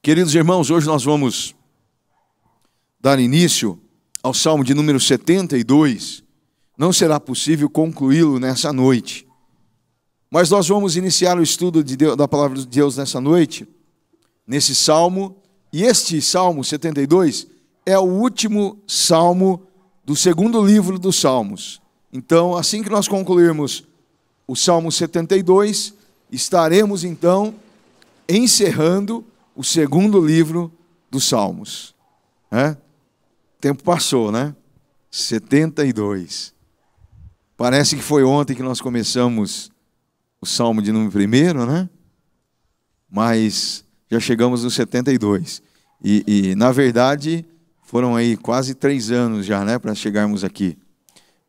Queridos irmãos, hoje nós vamos dar início ao Salmo de número 72. Não será possível concluí-lo nessa noite, mas nós vamos iniciar o estudo de Deus, da palavra de Deus nessa noite, nesse Salmo. E este Salmo 72 é o último Salmo do segundo livro dos Salmos. Então, assim que nós concluirmos o Salmo 72, estaremos então encerrando o segundo livro dos Salmos. O tempo passou, né? 72. Parece que foi ontem que nós começamos o Salmo de número 1, né? Mas já chegamos no 72. E na verdade, foram aí quase 3 anos já, né? Para chegarmos aqui.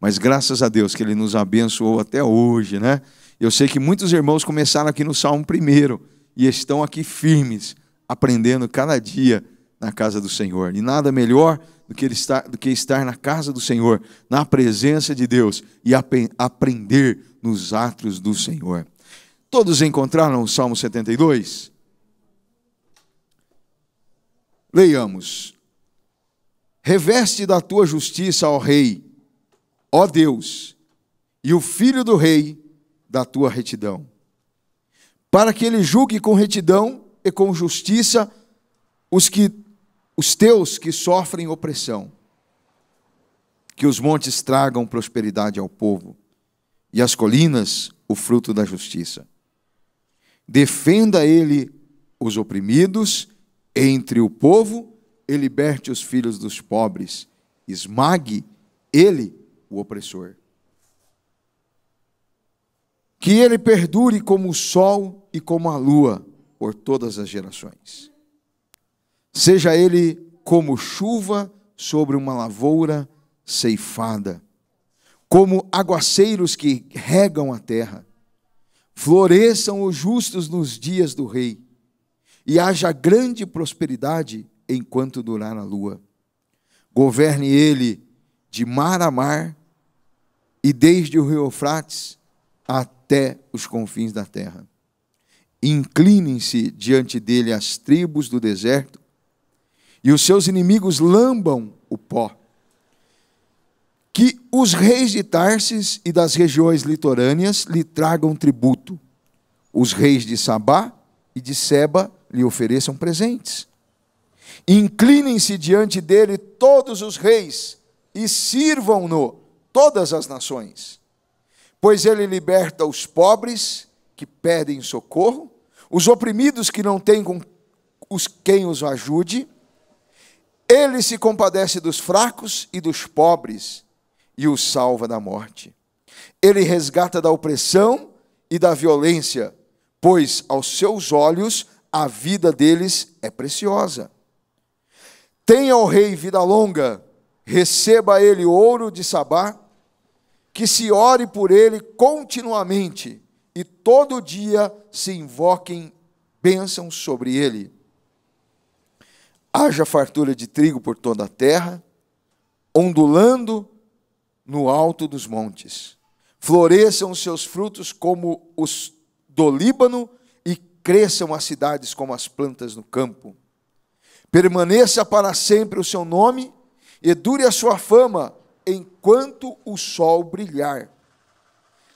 Mas graças a Deus que Ele nos abençoou até hoje, né? Eu sei que muitos irmãos começaram aqui no Salmo 1 e estão aqui firmes, aprendendo cada dia na casa do Senhor. E nada melhor do que estar na casa do Senhor, na presença de Deus e aprender nos atos do Senhor. Todos encontraram o Salmo 72? Leiamos. Reveste da tua justiça, ó Rei, ó Deus, e o Filho do Rei da tua retidão, para que ele julgue com retidão e com justiça os teus que sofrem opressão. Que os montes tragam prosperidade ao povo, e as colinas o fruto da justiça. Defenda ele os oprimidos entre o povo, e liberte os filhos dos pobres. Esmague ele o opressor. Que ele perdure como o sol e como a lua por todas as gerações. Seja ele como chuva sobre uma lavoura ceifada, como aguaceiros que regam a terra. Floresçam os justos nos dias do rei, e haja grande prosperidade enquanto durar a lua. Governe ele de mar a mar, e desde o rio Eufrates até os confins da terra. Inclinem-se diante dele as tribos do deserto, e os seus inimigos lambam o pó. Que os reis de Tarsis e das regiões litorâneas lhe tragam tributo. Os reis de Sabá e de Seba lhe ofereçam presentes. Inclinem-se diante dele todos os reis, e sirvam-no todas as nações. Pois ele liberta os pobres que pedem socorro, os oprimidos que não têm quem os ajude. Ele se compadece dos fracos e dos pobres e os salva da morte. Ele resgata da opressão e da violência, pois aos seus olhos a vida deles é preciosa. Tenha o rei vida longa, receba ele ouro de Sabá, que se ore por ele continuamente, e todo dia se invoquem bênçãos sobre ele. Haja fartura de trigo por toda a terra, ondulando no alto dos montes. Floresçam os seus frutos como os do Líbano, e cresçam as cidades como as plantas no campo. Permaneça para sempre o seu nome, e dure a sua fama enquanto o sol brilhar.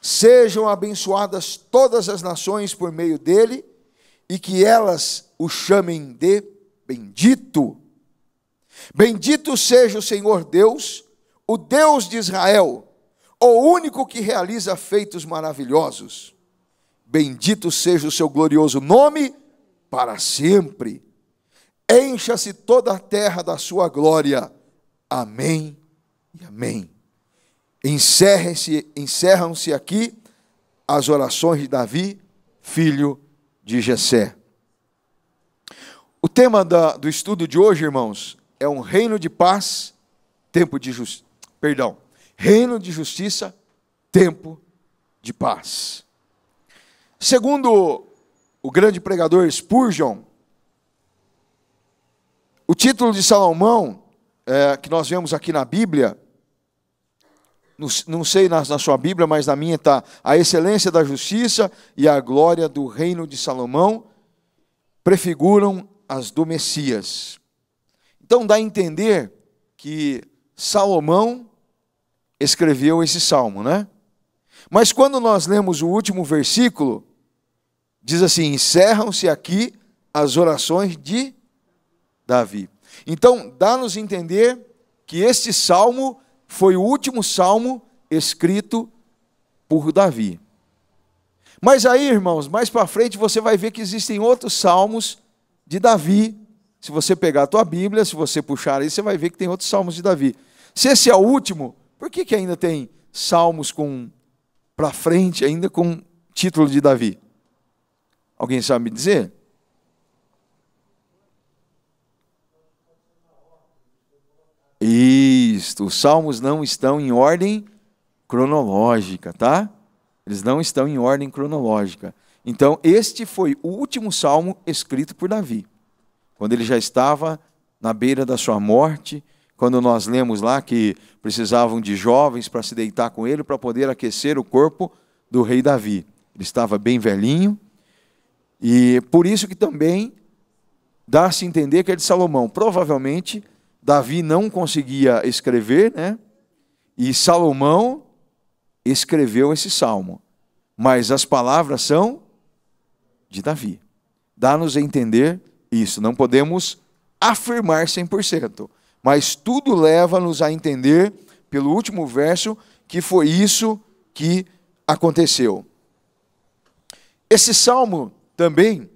Sejam abençoadas todas as nações por meio dele, e que elas o chamem de bendito. Bendito seja o Senhor Deus, o Deus de Israel, o único que realiza feitos maravilhosos. Bendito seja o seu glorioso nome para sempre. Encha-se toda a terra da sua glória. Amém e amém. Encerram-se aqui as orações de Davi, filho de Jessé. O tema do estudo de hoje, irmãos, é um reino de paz, reino de justiça, tempo de paz. Segundo o grande pregador Spurgeon, o título de Salomão, que nós vemos aqui na Bíblia, não sei na sua Bíblia, mas na minha está: a excelência da justiça e a glória do reino de Salomão prefiguram as do Messias. Então dá a entender que Salomão escreveu esse salmo, né? Mas quando nós lemos o último versículo, diz assim: encerram-se aqui as orações de Davi. Então dá-nos a entender que este salmo foi o último salmo escrito por Davi. Mas aí, irmãos, mais para frente você vai ver que existem outros salmos de Davi. Se você pegar a tua Bíblia, se você puxar aí, você vai ver que tem outros salmos de Davi. Se esse é o último, por que ainda tem salmos para frente, ainda com título de Davi? Alguém sabe me dizer? Isto, os salmos não estão em ordem cronológica, tá? Eles não estão em ordem cronológica. Então, este foi o último salmo escrito por Davi, quando ele já estava na beira da sua morte, quando nós lemos lá que precisavam de jovens para se deitar com ele, para poder aquecer o corpo do rei Davi. Ele estava bem velhinho, e por isso que também dá-se a entender que é de Salomão. Provavelmente, Davi não conseguia escrever, né? E Salomão escreveu esse salmo, mas as palavras são de Davi. Dá-nos a entender isso, não podemos afirmar 100%, mas tudo leva-nos a entender, pelo último verso, que foi isso que aconteceu. Esse salmo também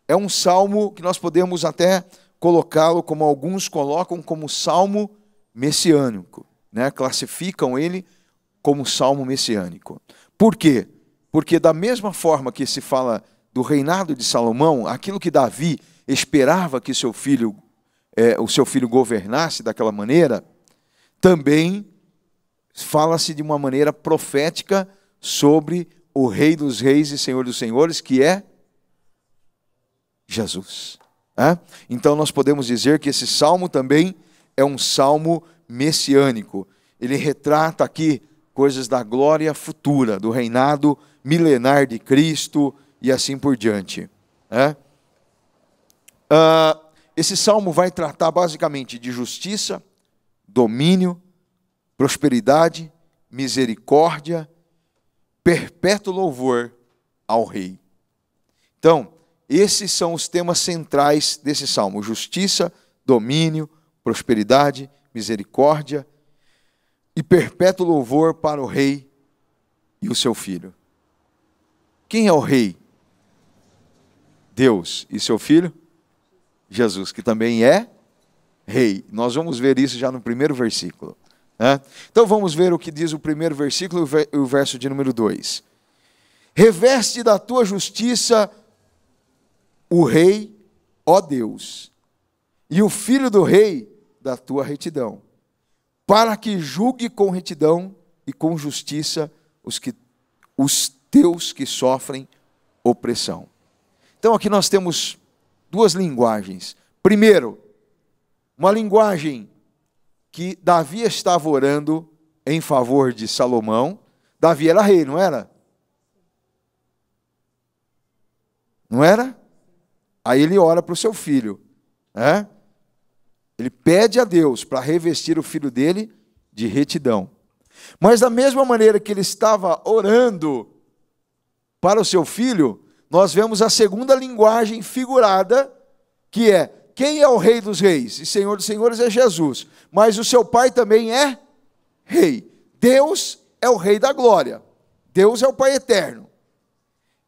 é um salmo que nós podemos até colocá-lo, como alguns colocam, como salmo messiânico, né? Classificam ele como salmo messiânico. Por quê? Porque da mesma forma que se fala do reinado de Salomão, aquilo que Davi esperava que o seu filho governasse daquela maneira, também fala-se de uma maneira profética sobre o Rei dos Reis e Senhor dos Senhores, que é Jesus. Então nós podemos dizer que esse salmo também é um salmo messiânico. Ele retrata aqui coisas da glória futura, do reinado milenar de Cristo e assim por diante. Esse salmo vai tratar basicamente de justiça, domínio, prosperidade, misericórdia, perpétuo louvor ao rei. Então, esses são os temas centrais desse salmo: justiça, domínio, prosperidade, misericórdia e perpétuo louvor para o rei e o seu filho. Quem é o rei? Deus. E seu filho? Jesus, que também é rei. Nós vamos ver isso já no primeiro versículo. Então vamos ver o que diz o primeiro versículo e o verso de número 2. Reveste da tua justiça o rei, ó Deus, e o filho do rei da tua retidão, para que julgue com retidão e com justiça os teus que sofrem opressão. Então aqui nós temos duas linguagens. Primeiro, uma linguagem que Davi estava orando em favor de Salomão. Davi era rei, não era? Não era? Aí ele ora para o seu filho. Ele pede a Deus para revestir o filho dele de retidão. Mas da mesma maneira que ele estava orando para o seu filho, nós vemos a segunda linguagem figurada, que é: quem é o rei dos reis e senhor dos senhores é Jesus, mas o seu pai também é rei. Deus é o rei da glória, Deus é o pai eterno.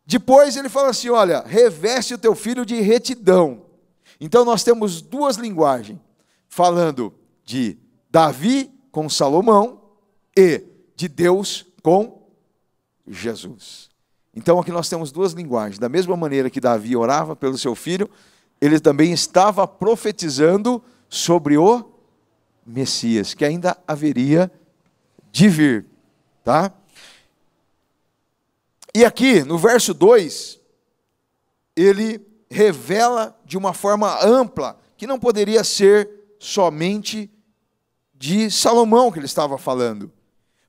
Depois ele fala assim: olha, reveste o teu filho de retidão. Então nós temos duas linguagens, falando de Davi com Salomão e de Deus com Jesus. Então aqui nós temos duas linguagens. Da mesma maneira que Davi orava pelo seu filho, ele também estava profetizando sobre o Messias, que ainda haveria de vir. Tá? E aqui, no verso 2, ele revela de uma forma ampla, que não poderia ser somente de Salomão que ele estava falando,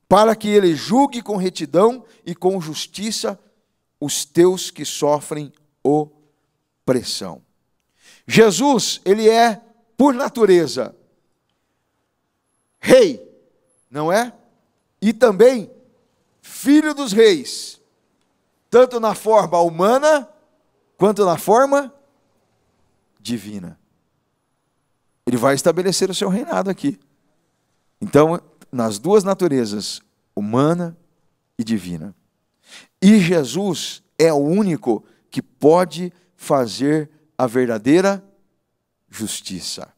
para que ele julgue com retidão e com justiça os teus que sofrem opressão. Jesus, ele é, por natureza, rei, não é? E também filho dos reis, tanto na forma humana, quanto na forma divina. Ele vai estabelecer o seu reinado aqui. Então, nas duas naturezas, humana e divina. E Jesus é o único que pode fazer a verdadeira justiça.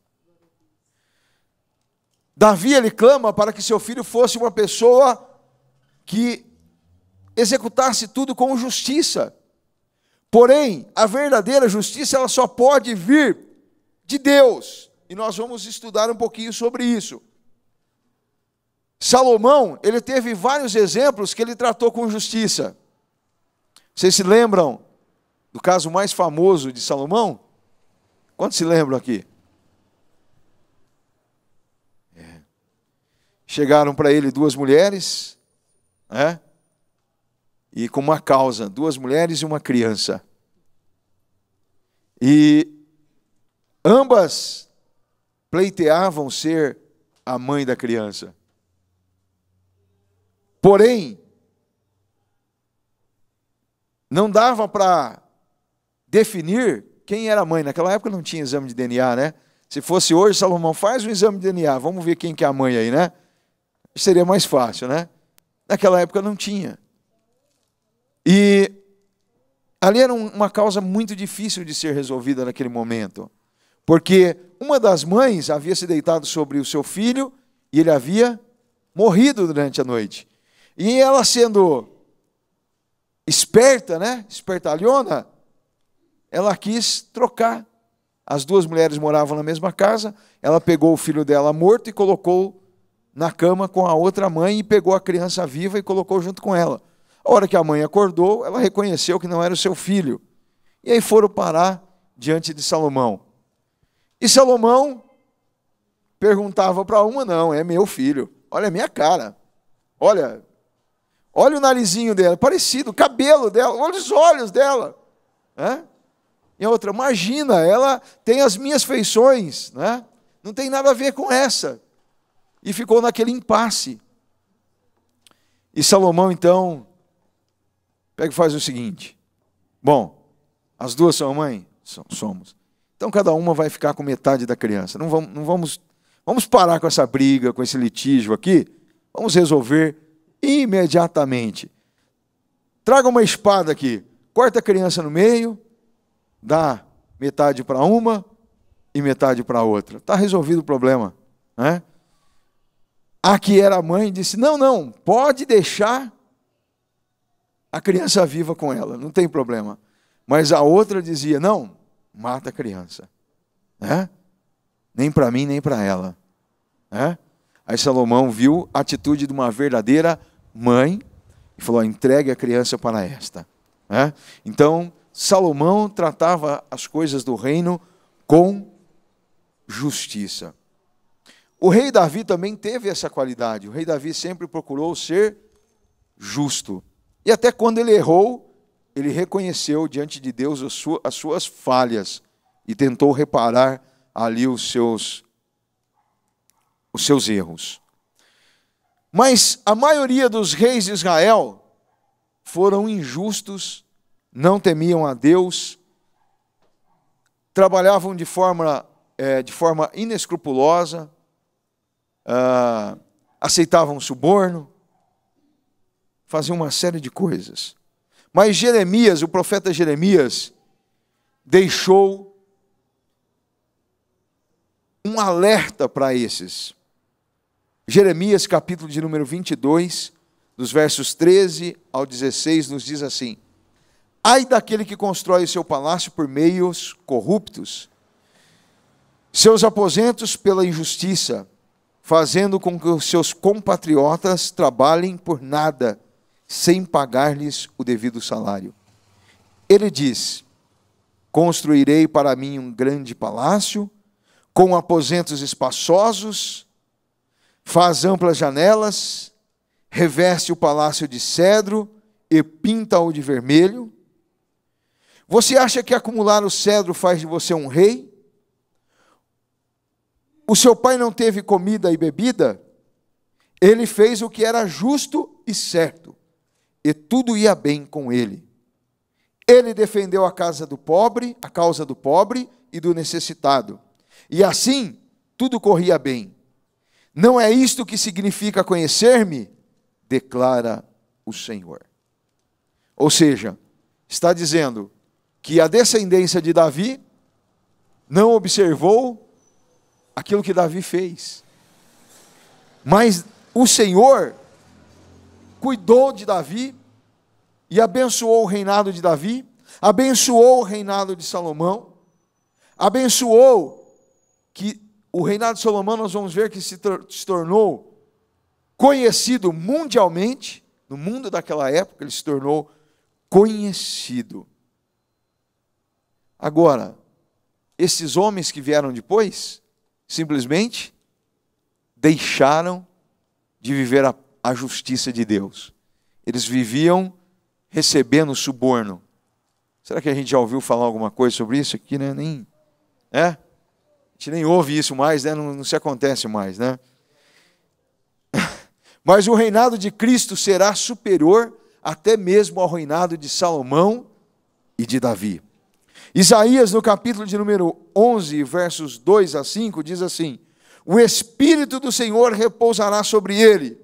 Davi, ele clama para que seu filho fosse uma pessoa que executasse tudo com justiça. Porém, a verdadeira justiça, ela só pode vir de Deus. E nós vamos estudar um pouquinho sobre isso. Salomão, ele teve vários exemplos que ele tratou com justiça. Vocês se lembram do caso mais famoso de Salomão? Quantos se lembram aqui? Chegaram para ele duas mulheres, né? E com uma causa, duas mulheres e uma criança. E ambas pleiteavam ser a mãe da criança. Porém, não dava para definir quem era a mãe. Naquela época não tinha exame de DNA, né? Se fosse hoje, Salomão, faz um exame de DNA, vamos ver quem que é a mãe aí, né? Seria mais fácil, né? Naquela época não tinha. E ali era uma causa muito difícil de ser resolvida naquele momento. Porque uma das mães havia se deitado sobre o seu filho e ele havia morrido durante a noite. E ela, sendo esperta, né? Espertalhona, ela quis trocar. As duas mulheres moravam na mesma casa, ela pegou o filho dela morto e colocou na cama com a outra mãe e pegou a criança viva e colocou junto com ela. A hora que a mãe acordou, ela reconheceu que não era o seu filho. E aí foram parar diante de Salomão. E Salomão perguntava para uma, não, é meu filho. Olha a minha cara. Olha o narizinho dela, parecido, o cabelo dela, olha os olhos dela. Né? E a outra, imagina, ela tem as minhas feições, né? Não tem nada a ver com essa. E ficou naquele impasse. E Salomão, então, pega e faz o seguinte. Bom, as duas são mãe? Somos. Então, cada uma vai ficar com metade da criança. Não vamos parar com essa briga, com esse litígio aqui. Vamos resolver imediatamente. Traga uma espada aqui. Corta a criança no meio. Dá metade para uma e metade para a outra. Está resolvido o problema. Né? A que era a mãe disse, não, pode deixar a criança viva com ela, não tem problema. Mas a outra dizia, não, mata a criança. Né? Nem para mim, nem para ela. Né? Aí Salomão viu a atitude de uma verdadeira mãe e falou, entregue a criança para esta. Né? Então, Salomão tratava as coisas do reino com justiça. O rei Davi também teve essa qualidade. O rei Davi sempre procurou ser justo. E até quando ele errou, ele reconheceu diante de Deus as suas falhas e tentou reparar ali os seus erros. Mas a maioria dos reis de Israel foram injustos, não temiam a Deus, trabalhavam de forma inescrupulosa, aceitavam suborno, faziam uma série de coisas. Mas Jeremias, o profeta Jeremias, deixou um alerta para esses. Jeremias, capítulo de número 22, dos versos 13 ao 16, nos diz assim: ai daquele que constrói o seu palácio por meios corruptos, seus aposentos pela injustiça, fazendo com que os seus compatriotas trabalhem por nada, sem pagar-lhes o devido salário. Ele diz: construirei para mim um grande palácio, com aposentos espaçosos, faz amplas janelas, reveste o palácio de cedro e pinta-o de vermelho. Você acha que acumular o cedro faz de você um rei? o seu pai não teve comida e bebida, ele fez o que era justo e certo, e tudo ia bem com ele. Ele defendeu a causa do pobre e do necessitado, e assim tudo corria bem. Não é isto que significa conhecer-me? Declara o Senhor. Ou seja, está dizendo que a descendência de Davi não observou aquilo que Davi fez, mas o Senhor cuidou de Davi e abençoou o reinado de Davi, abençoou o reinado de Salomão, abençoou que o reinado de Salomão, nós vamos ver que se tornou conhecido mundialmente, no mundo daquela época ele se tornou conhecido. Agora, esses homens que vieram depois, simplesmente deixaram de viver a justiça de Deus. Eles viviam recebendo suborno. Será que a gente já ouviu falar alguma coisa sobre isso aqui, né? A gente nem ouve isso mais, né? Não se acontece mais, né? Mas o reinado de Cristo será superior até mesmo ao reinado de Salomão e de Davi. Isaías, no capítulo de número 11, versos 2 a 5, diz assim: o Espírito do Senhor repousará sobre ele,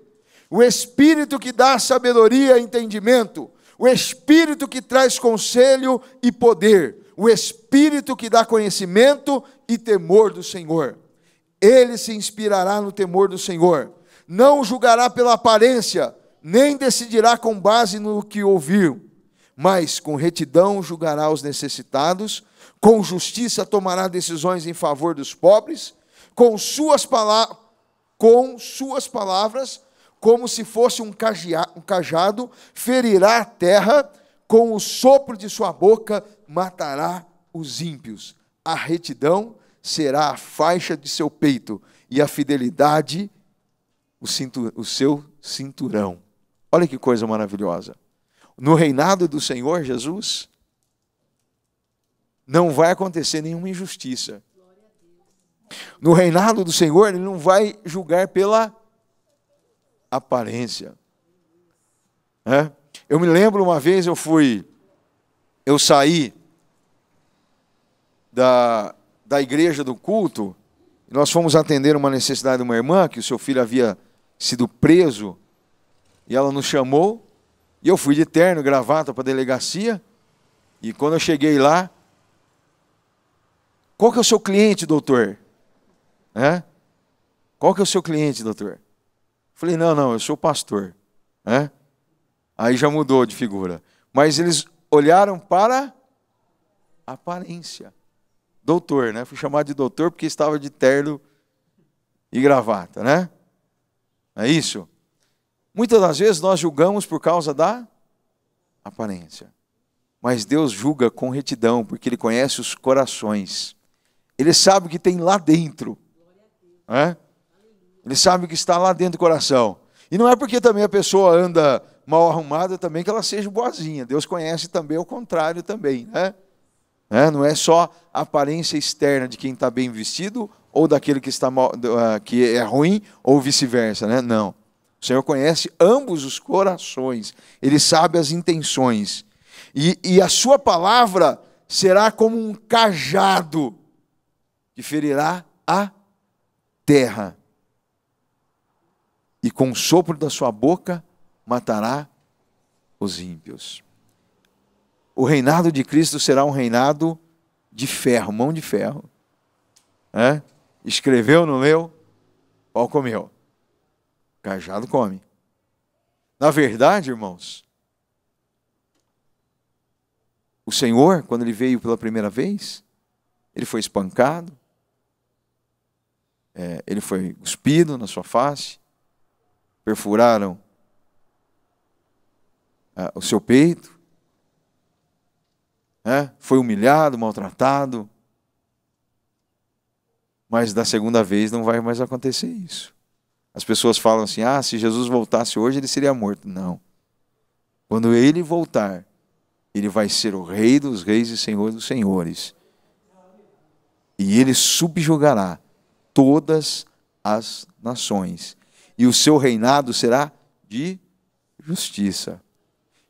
o Espírito que dá sabedoria e entendimento, o Espírito que traz conselho e poder, o Espírito que dá conhecimento e temor do Senhor. Ele se inspirará no temor do Senhor, não julgará pela aparência, nem decidirá com base no que ouviu, mas com retidão julgará os necessitados, com justiça tomará decisões em favor dos pobres, com suas palavras, como se fosse um cajado, ferirá a terra, com o sopro de sua boca matará os ímpios. A retidão será a faixa de seu peito, e a fidelidade o seu cinturão. Olha que coisa maravilhosa. No reinado do Senhor Jesus, não vai acontecer nenhuma injustiça. No reinado do Senhor, Ele não vai julgar pela aparência. Eu me lembro uma vez, eu saí da igreja do culto, nós fomos atender uma necessidade de uma irmã, que o seu filho havia sido preso, e ela nos chamou, e eu fui de terno e gravata para a delegacia, e quando eu cheguei lá, qual que é o seu cliente, doutor? Qual que é o seu cliente, doutor? Falei, não, eu sou pastor. Aí já mudou de figura. Mas eles olharam para a aparência. Doutor, né? Fui chamado de doutor porque estava de terno e gravata, né? É isso? Muitas das vezes nós julgamos por causa da aparência. Mas Deus julga com retidão, porque Ele conhece os corações. Ele sabe o que tem lá dentro. Ele sabe o que está lá dentro do coração. E não é porque também a pessoa anda mal arrumada também que ela seja boazinha. Deus conhece também o contrário também, né? Não é só a aparência externa de quem está bem vestido ou daquele que está mal, que é ruim, ou vice-versa, né? Não. O Senhor conhece ambos os corações. Ele sabe as intenções. E a sua palavra será como um cajado que ferirá a terra. E com o sopro da sua boca matará os ímpios. O reinado de Cristo será um reinado de ferro, mão de ferro. Escreveu, não leu? Pau comeu. Cajado come. Na verdade, irmãos, o Senhor, quando Ele veio pela primeira vez, Ele foi espancado, Ele foi cuspido na sua face, perfuraram o seu peito, foi humilhado, maltratado, mas da segunda vez não vai mais acontecer isso. As pessoas falam assim, se Jesus voltasse hoje, Ele seria morto. Não. Quando Ele voltar, Ele vai ser o Rei dos reis e Senhor dos senhores. E Ele subjugará todas as nações, e o seu reinado será de justiça.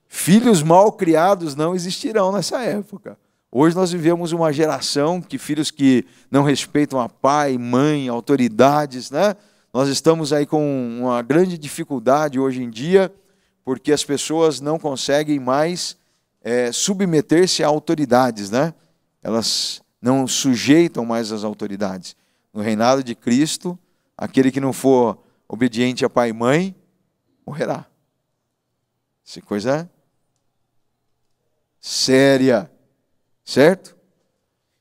Filhos mal criados não existirão nessa época. Hoje nós vivemos uma geração que filhos que não respeitam a pai, mãe, autoridades, né? Nós estamos aí com uma grande dificuldade hoje em dia, porque as pessoas não conseguem mais submeter-se a autoridades, né? Elas não sujeitam mais as autoridades. No reinado de Cristo, aquele que não for obediente a pai e mãe, morrerá. Essa coisa séria, certo?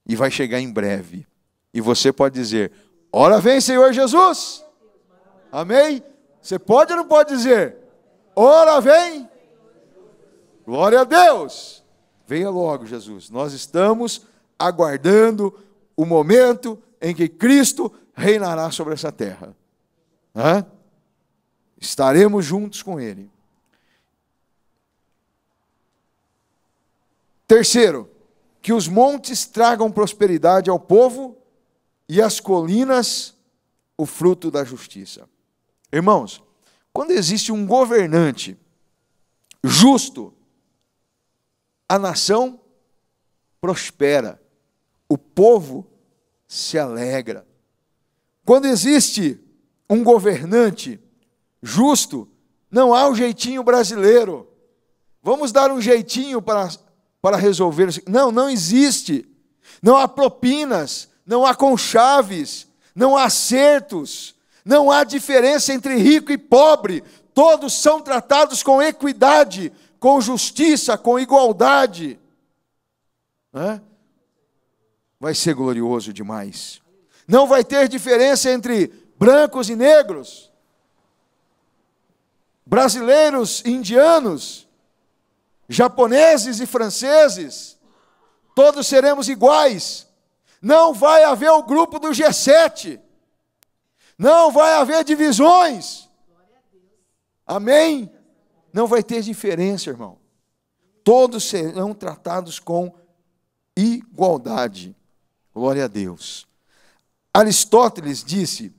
E vai chegar em breve. E você pode dizer, ora vem, Senhor Jesus. Amém? Você pode ou não pode dizer? Ora vem. Glória a Deus. Venha logo, Jesus. Nós estamos aguardando o momento em que Cristo reinará sobre essa terra. Estaremos juntos com Ele. Terceiro, que os montes tragam prosperidade ao povo e as colinas o fruto da justiça. Irmãos, quando existe um governante justo, a nação prospera, o povo se alegra. Quando existe um governante justo, não há um jeitinho brasileiro. Vamos dar um jeitinho para resolver. Não existe. Não há propinas, não há conchaves, não há acertos, não há diferença entre rico e pobre. Todos são tratados com equidade, com justiça, com igualdade. Vai ser glorioso demais. Não vai ter diferença entre brancos e negros, brasileiros e indianos, japoneses e franceses. Todos seremos iguais. Não vai haver o grupo do G7. Não vai haver divisões. Amém? Não vai ter diferença, irmão. Todos serão tratados com igualdade. Glória a Deus. Aristóteles disse: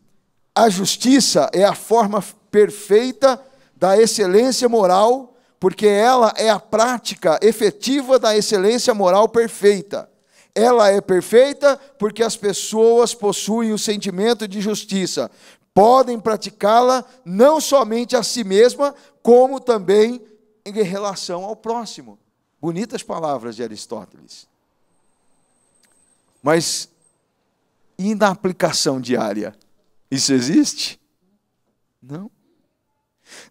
a justiça é a forma perfeita da excelência moral, porque ela é a prática efetiva da excelência moral perfeita. Ela é perfeita porque as pessoas possuem o sentimento de justiça. Podem praticá-la não somente a si mesma, como também em relação ao próximo. Bonitas palavras de Aristóteles. Mas, e na aplicação diária? Isso existe? Não.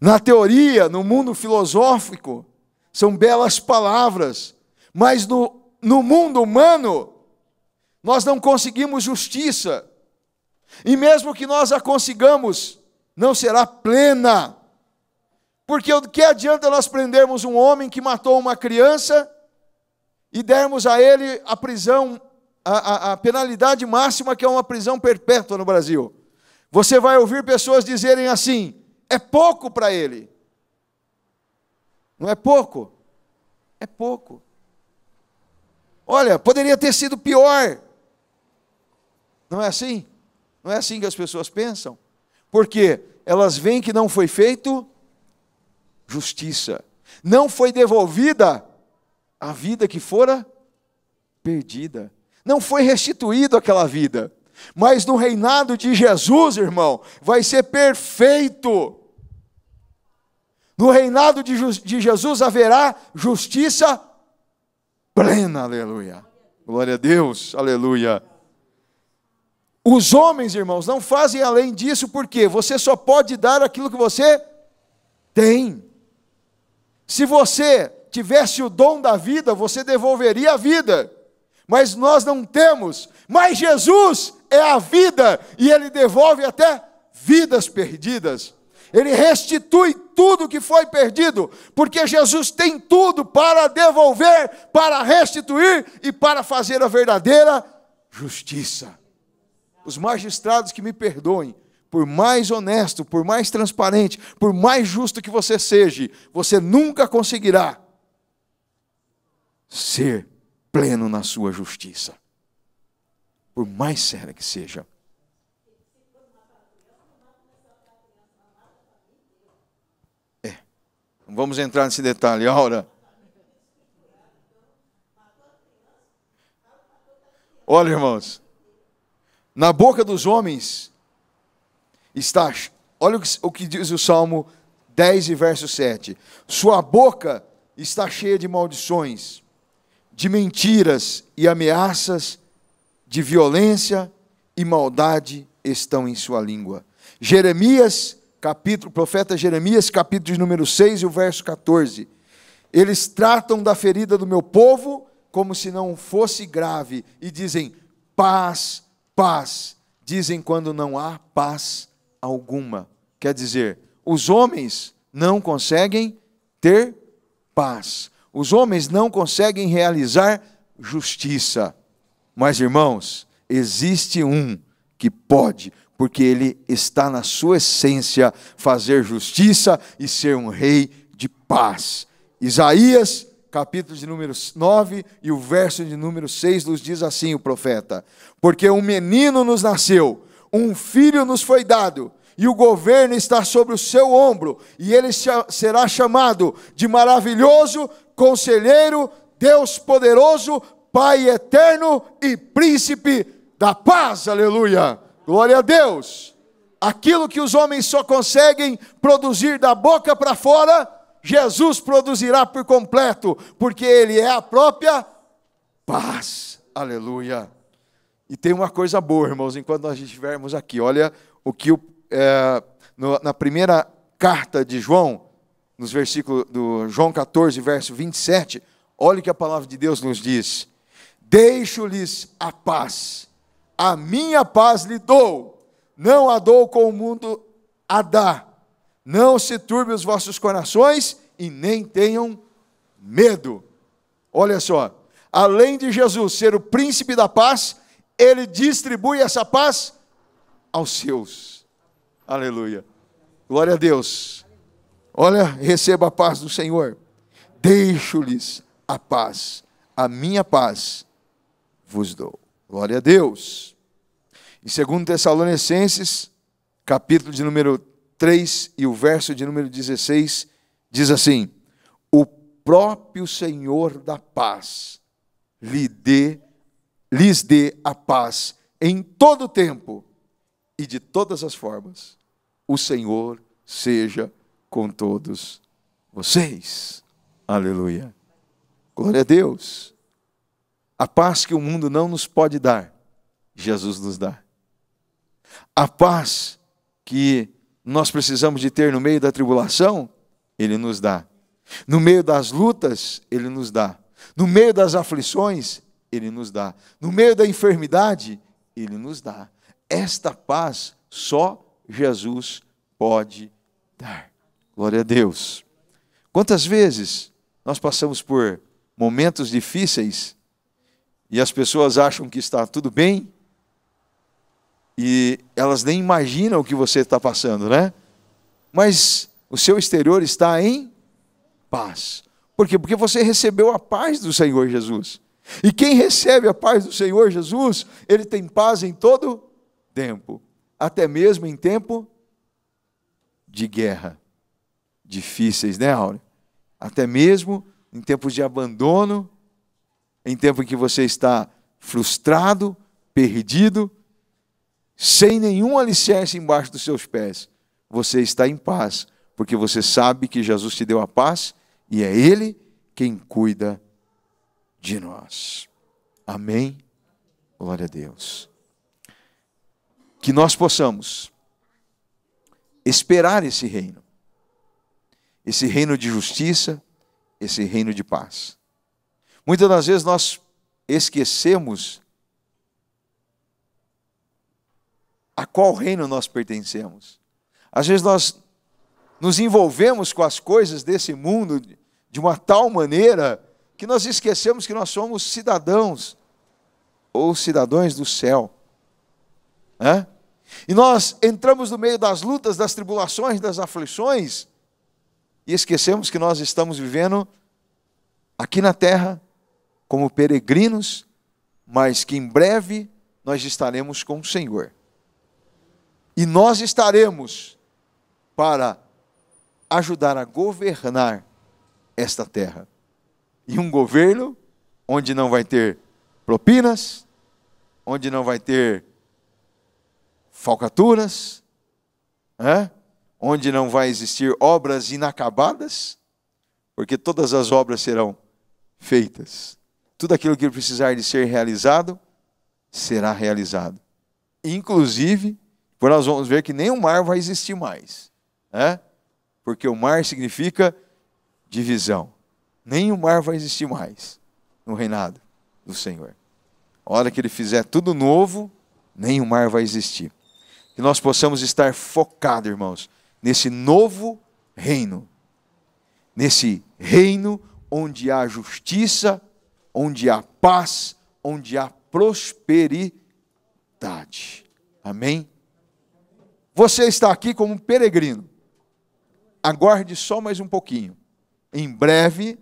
Na teoria, no mundo filosófico, são belas palavras, mas no mundo humano, nós não conseguimos justiça. E mesmo que nós a consigamos, não será plena. Porque o que adianta nós prendermos um homem que matou uma criança e dermos a ele a prisão, a penalidade máxima, que é uma prisão perpétua no Brasil? Você vai ouvir pessoas dizerem assim: é pouco para ele. Não é pouco? É pouco. Olha, poderia ter sido pior. Não é assim? Não é assim que as pessoas pensam? Porque elas veem que não foi feito justiça. Não foi devolvida a vida que fora perdida. Não foi restituída aquela vida. Mas no reinado de Jesus, irmão, vai ser perfeito. No reinado de Jesus haverá justiça plena, aleluia. Glória a Deus, aleluia. Os homens, irmãos, não fazem além disso, porque você só pode dar aquilo que você tem. Se você tivesse o dom da vida, você devolveria a vida. Mas nós não temos. Mas Jesus é a vida, e Ele devolve até vidas perdidas. Ele restitui tudo que foi perdido, porque Jesus tem tudo para devolver, para restituir e para fazer a verdadeira justiça. Os magistrados que me perdoem, por mais honesto, por mais transparente, por mais justo que você seja, você nunca conseguirá ser pleno na sua justiça, por mais séria que seja. Não vamos entrar nesse detalhe, Aura. Olha, irmãos, na boca dos homens está, olha o que diz o Salmo 10 e verso 7. Sua boca está cheia de maldições, de mentiras e ameaças, de violência e maldade estão em sua língua. Profeta Jeremias, capítulo de número 6 e o verso 14. Eles tratam da ferida do meu povo como se não fosse grave, e dizem, paz, paz. Dizem quando não há paz alguma. Quer dizer, os homens não conseguem ter paz. Os homens não conseguem realizar justiça. Mas, irmãos, existe um que pode, porque ele está na sua essência, fazer justiça e ser um rei de paz. Isaías, capítulo de número 9 e o verso de número 6 nos diz assim o profeta: porque um menino nos nasceu, um filho nos foi dado, e o governo está sobre o seu ombro, e ele será chamado de maravilhoso, conselheiro, Deus poderoso, Pai eterno e príncipe da paz. Aleluia, glória a Deus. Aquilo que os homens só conseguem produzir da boca para fora, Jesus produzirá por completo, porque Ele é a própria paz. Aleluia. E tem uma coisa boa, irmãos, enquanto nós estivermos aqui, olha o que na primeira carta de João, nos versículos do João 14, verso 27, olha o que a palavra de Deus nos diz: deixo-lhes a paz, a minha paz lhe dou, não a dou como o mundo a dá. Não se turbe os vossos corações e nem tenham medo. Olha só, além de Jesus ser o príncipe da paz, ele distribui essa paz aos seus. Aleluia. Glória a Deus. Olha, receba a paz do Senhor. Deixo-lhes a paz, a minha paz vos dou. Glória a Deus. Em 2 Tessalonicenses, capítulo de número 3 e o verso de número 16, diz assim: o próprio Senhor da paz lhes dê a paz em todo o tempo e de todas as formas. O Senhor seja com todos vocês. Aleluia. Glória a Deus. A paz que o mundo não nos pode dar, Jesus nos dá. A paz que nós precisamos de ter no meio da tribulação, Ele nos dá. No meio das lutas, Ele nos dá. No meio das aflições, Ele nos dá. No meio da enfermidade, Ele nos dá. Esta paz só Jesus pode dar. Glória a Deus. Quantas vezes nós passamos por momentos difíceis e as pessoas acham que está tudo bem, e elas nem imaginam o que você está passando, né? Mas o seu exterior está em paz. Por quê? Porque você recebeu a paz do Senhor Jesus. E quem recebe a paz do Senhor Jesus, ele tem paz em todo tempo. Até mesmo em tempo de guerra. Difíceis, né, Áurea? Até mesmo em tempos de abandono, em tempo em que você está frustrado, perdido, sem nenhum alicerce embaixo dos seus pés, você está em paz, porque você sabe que Jesus te deu a paz e é Ele quem cuida de nós. Amém? Glória a Deus. Que nós possamos esperar esse reino de justiça, esse reino de paz. Muitas das vezes nós esquecemos a qual reino nós pertencemos. Às vezes nós nos envolvemos com as coisas desse mundo de uma tal maneira que nós esquecemos que nós somos cidadãos ou cidadãos do céu. E nós entramos no meio das lutas, das tribulações, das aflições e esquecemos que nós estamos vivendo aqui na terra como peregrinos, mas que em breve nós estaremos com o Senhor. E nós estaremos para ajudar a governar esta terra. E um governo onde não vai ter propinas, onde não vai ter falcaturas, onde não vai existir obras inacabadas, porque todas as obras serão feitas. Tudo aquilo que precisar de ser realizado, será realizado. Inclusive, nós vamos ver que nem o mar vai existir mais. Porque o mar significa divisão. Nem o mar vai existir mais no reinado do Senhor. A hora que Ele fizer tudo novo, nem o mar vai existir. Que nós possamos estar focados, irmãos, nesse novo reino. Nesse reino onde há justiça, onde há paz, onde há prosperidade. Amém? Você está aqui como um peregrino. Aguarde só mais um pouquinho. Em breve,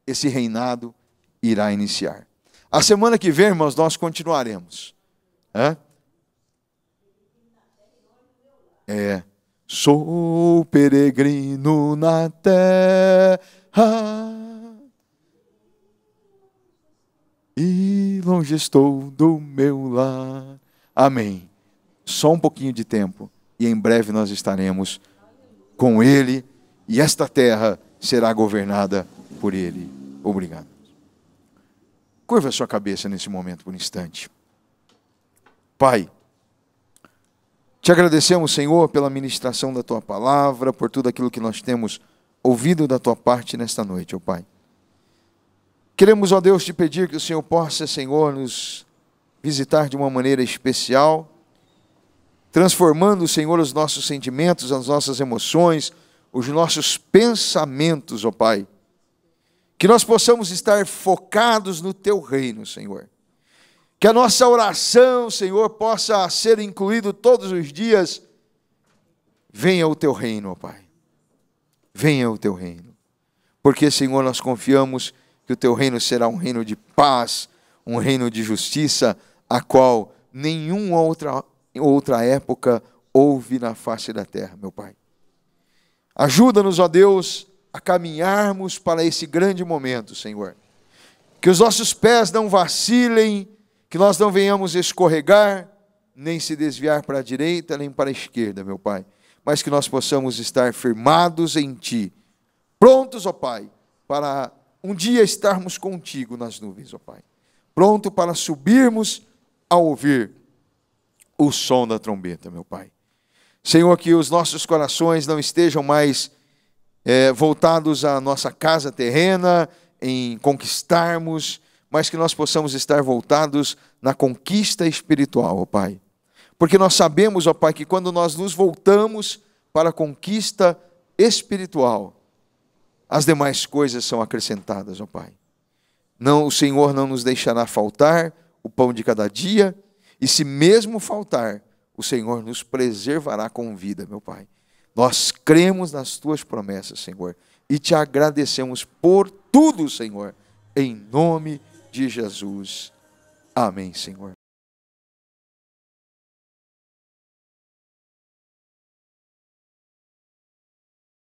esse reinado irá iniciar. A semana que vem, irmãos, nós continuaremos. Sou peregrino na terra e longe estou do meu lar. Amém. Só um pouquinho de tempo e em breve nós estaremos com Ele e esta terra será governada por Ele. Obrigado. Curva a sua cabeça nesse momento por um instante. Pai, te agradecemos, Senhor, pela ministração da Tua palavra, por tudo aquilo que nós temos ouvido da Tua parte nesta noite, ó Pai. Queremos, ó Deus, te pedir que o Senhor possa, Senhor, nos visitar de uma maneira especial, transformando, Senhor, os nossos sentimentos, as nossas emoções, os nossos pensamentos, ó Pai. Que nós possamos estar focados no Teu reino, Senhor. Que a nossa oração, Senhor, possa ser incluído todos os dias. Venha o Teu reino, ó Pai. Venha o Teu reino. Porque, Senhor, nós confiamos que o Teu reino será um reino de paz, um reino de justiça, a qual nenhuma outra época houve na face da terra, meu Pai. Ajuda-nos, ó Deus, a caminharmos para esse grande momento, Senhor. Que os nossos pés não vacilem, que nós não venhamos escorregar, nem se desviar para a direita, nem para a esquerda, meu Pai. Mas que nós possamos estar firmados em Ti, prontos, ó Pai, para um dia estarmos contigo nas nuvens, ó Pai. Pronto para subirmos ao ouvir o som da trombeta, meu Pai. Senhor, que os nossos corações não estejam mais voltados à nossa casa terrena, em conquistarmos, mas que nós possamos estar voltados na conquista espiritual, ó Pai. Porque nós sabemos, ó Pai, que quando nós nos voltamos para a conquista espiritual, as demais coisas são acrescentadas, ó Pai. Não, o Senhor não nos deixará faltar o pão de cada dia, e se mesmo faltar, o Senhor nos preservará com vida, meu Pai. Nós cremos nas Tuas promessas, Senhor, e Te agradecemos por tudo, Senhor, em nome de Jesus. Amém, Senhor.